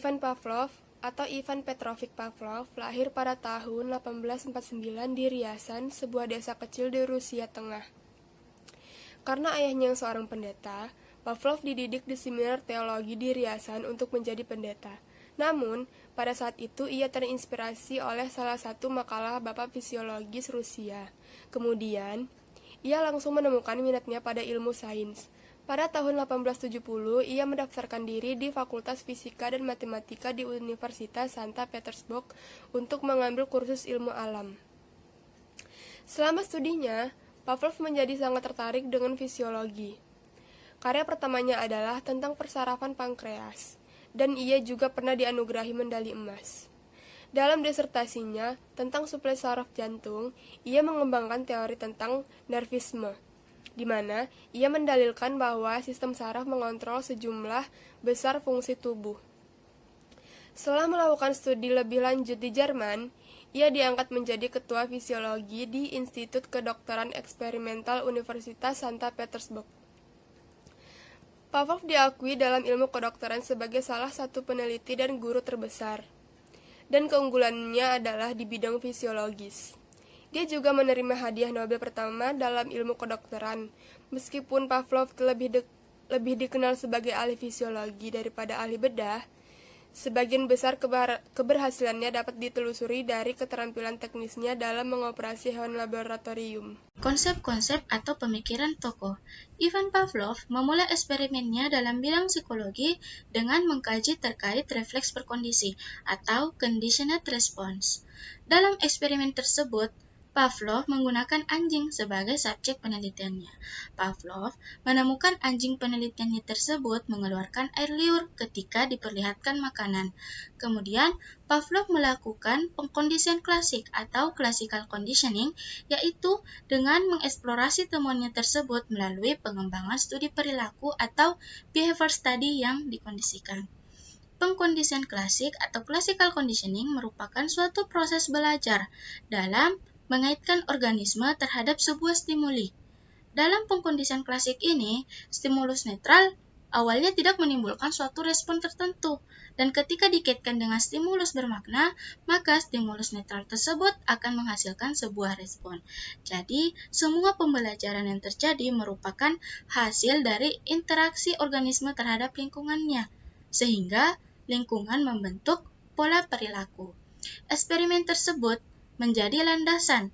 Ivan Pavlov atau Ivan Petrovich Pavlov lahir pada tahun 1849 di Ryazan, sebuah desa kecil di Rusia Tengah. Karena ayahnya yang seorang pendeta, Pavlov dididik di seminar teologi di Ryazan untuk menjadi pendeta. Namun, pada saat itu ia terinspirasi oleh salah satu makalah bapak fisiologis Rusia. Kemudian, ia langsung menemukan minatnya pada ilmu sains. Pada tahun 1870, ia mendaftarkan diri di Fakultas Fisika dan Matematika di Universitas Saint Petersburg untuk mengambil kursus ilmu alam. Selama studinya, Pavlov menjadi sangat tertarik dengan fisiologi. Karya pertamanya adalah tentang persarafan pankreas, dan ia juga pernah dianugerahi medali emas. Dalam disertasinya tentang suplai saraf jantung, ia mengembangkan teori tentang nervisme, di mana ia mendalilkan bahwa sistem saraf mengontrol sejumlah besar fungsi tubuh. Setelah melakukan studi lebih lanjut di Jerman, ia diangkat menjadi ketua fisiologi di Institut Kedokteran Eksperimental Universitas Saint Petersburg. Pavlov diakui dalam ilmu kedokteran sebagai salah satu peneliti dan guru terbesar, dan keunggulannya adalah di bidang fisiologis. Dia juga menerima hadiah Nobel pertama dalam ilmu kedokteran. Meskipun Pavlov lebih dikenal sebagai ahli fisiologi daripada ahli bedah, sebagian besar keberhasilannya dapat ditelusuri dari keterampilan teknisnya dalam mengoperasi hewan laboratorium. Konsep-konsep atau pemikiran tokoh. Ivan Pavlov memulai eksperimennya dalam bidang psikologi dengan mengkaji terkait refleks berkondisi atau conditioned response. Dalam eksperimen tersebut, Pavlov menggunakan anjing sebagai subjek penelitiannya. Pavlov menemukan anjing penelitiannya tersebut mengeluarkan air liur ketika diperlihatkan makanan. Kemudian, Pavlov melakukan pengkondisian klasik atau classical conditioning, yaitu dengan mengeksplorasi temuannya tersebut melalui pengembangan studi perilaku atau behavior study yang dikondisikan. Pengkondisian klasik atau classical conditioning merupakan suatu proses belajar dalam mengaitkan organisme terhadap sebuah stimuli. Dalam pengkondisian klasik ini, stimulus netral awalnya tidak menimbulkan suatu respon tertentu, dan ketika dikaitkan dengan stimulus bermakna, maka stimulus netral tersebut akan menghasilkan sebuah respon. Jadi, semua pembelajaran yang terjadi merupakan hasil dari interaksi organisme terhadap lingkungannya, sehingga lingkungan membentuk pola perilaku. Eksperimen tersebut menjadi landasan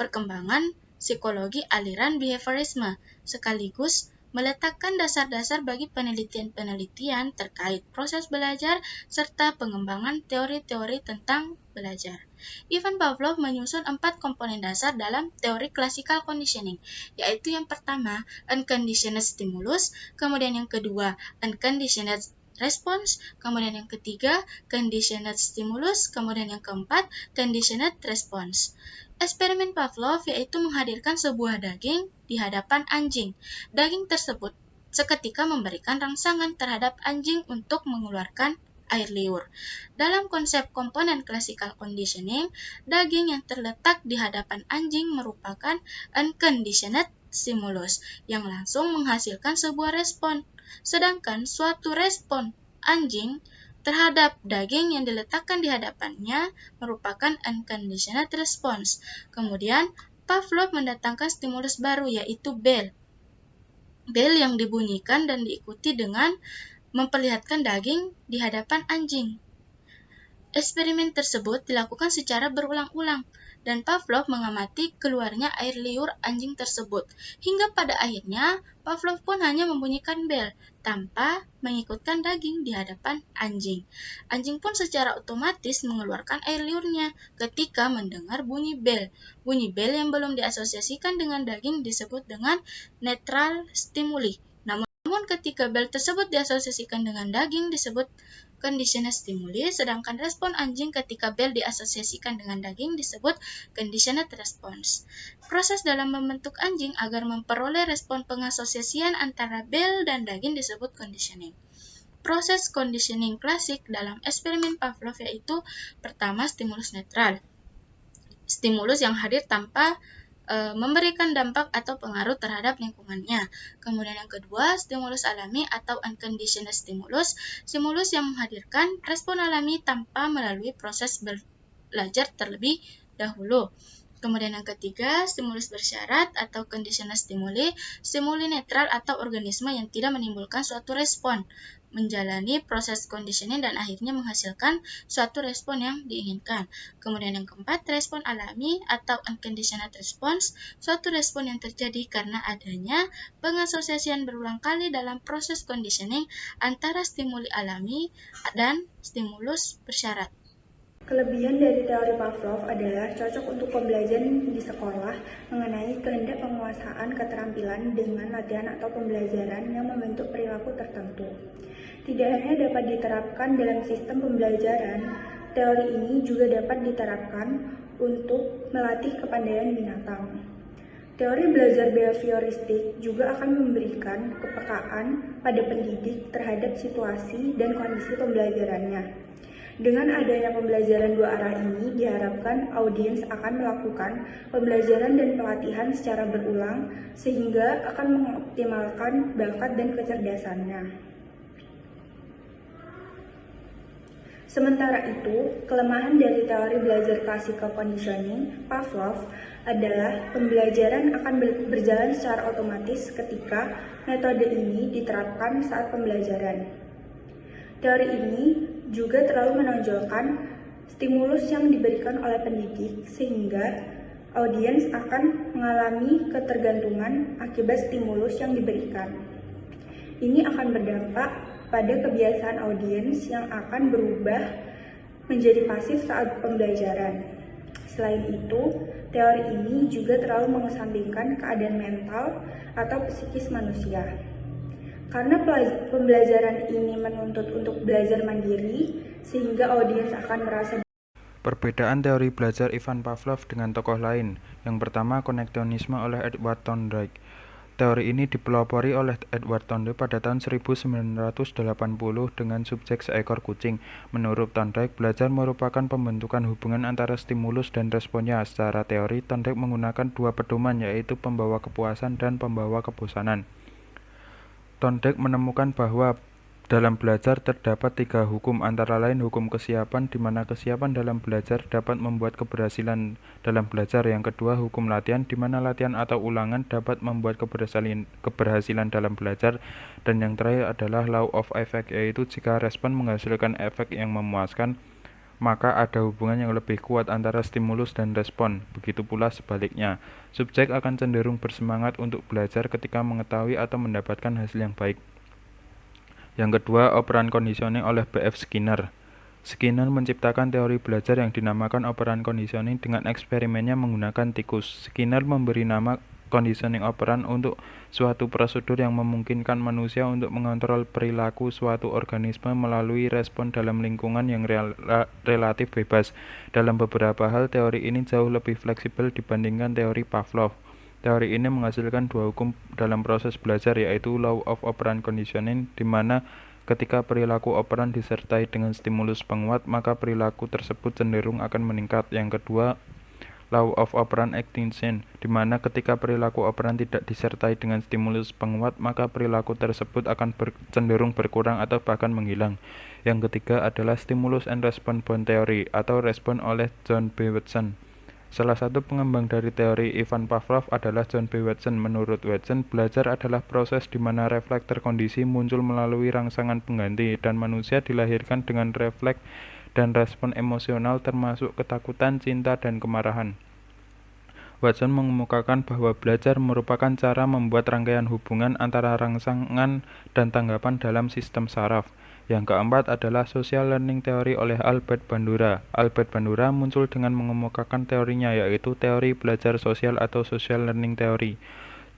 perkembangan psikologi aliran behaviorisme, sekaligus meletakkan dasar-dasar bagi penelitian-penelitian terkait proses belajar serta pengembangan teori-teori tentang belajar. Ivan Pavlov menyusun 4 komponen dasar dalam teori classical conditioning, yaitu yang pertama, unconditioned stimulus, kemudian yang kedua, unconditioned response, kemudian yang ketiga, conditioned stimulus, kemudian yang keempat, conditioned response. Eksperimen Pavlov yaitu menghadirkan sebuah daging di hadapan anjing. Daging tersebut seketika memberikan rangsangan terhadap anjing untuk mengeluarkan air liur. Dalam konsep komponen classical conditioning, daging yang terletak di hadapan anjing merupakan unconditioned stimulus yang langsung menghasilkan sebuah respon. Sedangkan suatu respon anjing terhadap daging yang diletakkan di hadapannya merupakan unconditioned response. Kemudian, Pavlov mendatangkan stimulus baru yaitu bell. Bell yang dibunyikan dan diikuti dengan memperlihatkan daging di hadapan anjing. Eksperimen tersebut dilakukan secara berulang-ulang, dan Pavlov mengamati keluarnya air liur anjing tersebut. Hingga pada akhirnya, Pavlov pun hanya membunyikan bel, tanpa mengikutkan daging di hadapan anjing. Anjing pun secara otomatis mengeluarkan air liurnya ketika mendengar bunyi bel. Bunyi bel yang belum diasosiasikan dengan daging disebut dengan neutral stimuli. Namun ketika bel tersebut diasosiasikan dengan daging disebut conditioned stimuli, sedangkan respon anjing ketika bel diasosiasikan dengan daging disebut conditioned response. Proses dalam membentuk anjing agar memperoleh respon pengasosiasian antara bel dan daging disebut conditioning. Proses conditioning klasik dalam eksperimen Pavlov yaitu pertama stimulus netral. Stimulus yang hadir tanpa memberikan dampak atau pengaruh terhadap lingkungannya. Kemudian yang kedua, stimulus alami atau unconditional stimulus, stimulus yang menghadirkan respon alami tanpa melalui proses belajar terlebih dahulu. Kemudian yang ketiga, stimulus bersyarat atau conditional stimuli, stimuli netral atau organisme yang tidak menimbulkan suatu respon, menjalani proses conditioning dan akhirnya menghasilkan suatu respon yang diinginkan. Kemudian yang keempat, respon alami atau unconditional response, suatu respon yang terjadi karena adanya pengasosiasian berulang kali dalam proses conditioning antara stimuli alami dan stimulus bersyarat. Kelebihan dari teori Pavlov adalah cocok untuk pembelajaran di sekolah mengenai kehendak penguasaan keterampilan dengan latihan atau pembelajaran yang membentuk perilaku tertentu. Tidak hanya dapat diterapkan dalam sistem pembelajaran, teori ini juga dapat diterapkan untuk melatih kepandaian binatang. Teori belajar behavioristik juga akan memberikan kepekaan pada pendidik terhadap situasi dan kondisi pembelajarannya. Dengan adanya pembelajaran dua arah ini, diharapkan audiens akan melakukan pembelajaran dan pelatihan secara berulang sehingga akan mengoptimalkan bakat dan kecerdasannya. Sementara itu, kelemahan dari teori belajar classical conditioning, Pavlov, adalah pembelajaran akan berjalan secara otomatis ketika metode ini diterapkan saat pembelajaran. Teori ini juga terlalu menonjolkan stimulus yang diberikan oleh pendidik sehingga audiens akan mengalami ketergantungan akibat stimulus yang diberikan. Ini akan berdampak pada kebiasaan audiens yang akan berubah menjadi pasif saat pembelajaran. Selain itu, teori ini juga terlalu mengesampingkan keadaan mental atau psikis manusia. Karena pembelajaran ini menuntut untuk belajar mandiri, sehingga audiens akan merasa. Perbedaan teori belajar Ivan Pavlov dengan tokoh lain. Yang pertama, konektionisme oleh Edward Thorndike. Teori ini dipelopori oleh Edward Thorndike pada tahun 1980 dengan subjek seekor kucing. Menurut Thorndike, belajar merupakan pembentukan hubungan antara stimulus dan responnya. Secara teori, Thorndike menggunakan dua pedoman, yaitu pembawa kepuasan dan pembawa kebosanan. Thorndike menemukan bahwa dalam belajar terdapat tiga hukum, antara lain hukum kesiapan, di mana kesiapan dalam belajar dapat membuat keberhasilan dalam belajar. Yang kedua, hukum latihan, di mana latihan atau ulangan dapat membuat keberhasilan dalam belajar. Dan yang terakhir adalah law of effect, yaitu jika respon menghasilkan efek yang memuaskan, maka ada hubungan yang lebih kuat antara stimulus dan respon. Begitu pula sebaliknya, subjek akan cenderung bersemangat untuk belajar ketika mengetahui atau mendapatkan hasil yang baik. Yang kedua, operan conditioning oleh B.F. Skinner. Skinner menciptakan teori belajar yang dinamakan operan conditioning dengan eksperimennya menggunakan tikus. Skinner memberi nama conditioning operan untuk suatu prosedur yang memungkinkan manusia untuk mengontrol perilaku suatu organisme melalui respon dalam lingkungan yang relatif bebas. Dalam beberapa hal, teori ini jauh lebih fleksibel dibandingkan teori Pavlov. Teori ini menghasilkan dua hukum dalam proses belajar, yaitu law of operant conditioning, di mana ketika perilaku operan disertai dengan stimulus penguat, maka perilaku tersebut cenderung akan meningkat. Yang kedua, law of operant extinction, di mana ketika perilaku operan tidak disertai dengan stimulus penguat, maka perilaku tersebut akan cenderung berkurang atau bahkan menghilang. Yang ketiga adalah stimulus and response bound theory atau respon oleh John B. Watson. Salah satu pengembang dari teori Ivan Pavlov adalah John B. Watson. Menurut Watson, belajar adalah proses di mana refleks terkondisi muncul melalui rangsangan pengganti, dan manusia dilahirkan dengan refleks dan respon emosional termasuk ketakutan, cinta, dan kemarahan. Watson mengemukakan bahwa belajar merupakan cara membuat rangkaian hubungan antara rangsangan dan tanggapan dalam sistem saraf. Yang keempat adalah social learning theory oleh Albert Bandura. Albert Bandura muncul dengan mengemukakan teorinya, yaitu teori belajar sosial atau social learning theory.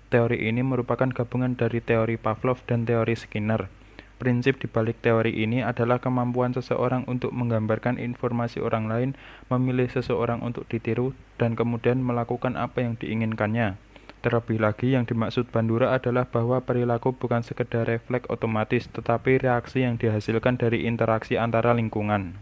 Teori ini merupakan gabungan dari teori Pavlov dan teori Skinner. Prinsip di balik teori ini adalah kemampuan seseorang untuk menggambarkan informasi orang lain, memilih seseorang untuk ditiru, dan kemudian melakukan apa yang diinginkannya. Terlebih lagi, yang dimaksud Bandura adalah bahwa perilaku bukan sekedar refleks otomatis, tetapi reaksi yang dihasilkan dari interaksi antara lingkungan.